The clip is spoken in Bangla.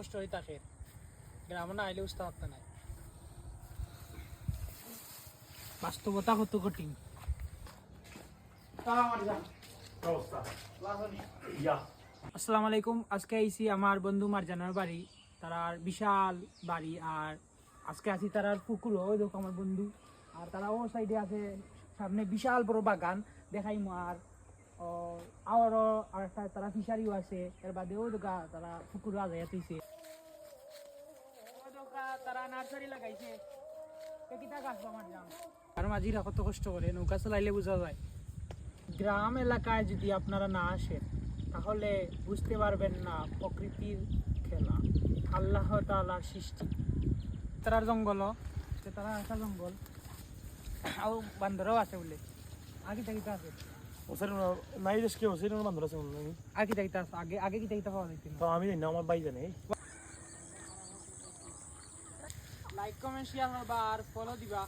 কষ্ট হয়ে থাকে গ্রামে না আইলে বুঝতে পারতে নাই বাস্তবতা কত কঠিন আসসালামু আলাইকুম। আজকে আইছি আমার বন্ধু মারজানার বাড়ি, তারার বিশাল বাড়ি। আর আজকে আছি তারার পুকুর, ওই দেখো আমার বন্ধু। আর তারা ও সাইডে আছে, সামনে বিশাল বড় বাগান দেখাইমু। আর আরও আর একটা তারা ফিশারিও আছে, এর বাদেও দেখা তারা পুকুর আজাইয়া তুইছে। তারা নার্সারি লাগাইছে, কিতা গাছ আমার জাম। আর মাঝিরা কত কষ্ট করে নৌকা চালাইলে বোঝা যায়। গ্রাম এলাকায় যদি আপনারা না আসেন তাহলে বুঝতে পারবেন না প্রকৃতির খেলা, আল্লাহ তাআলার সৃষ্টি। তারার জঙ্গল, তারা একটা জঙ্গল, আর বান্দরও আছে বলে। আগে থাকিতে আছে নাই দেশকে ওসের বান্ধব আছে মনে হয়। আগে থাকিতে আছে, আগে আগে কি থাকিতে পাওয়া যাইতে তো আমি জানি না, আমার ভাই জানে। লাইক কমেন্ট শেয়ার করবা আর ফলো দিবা।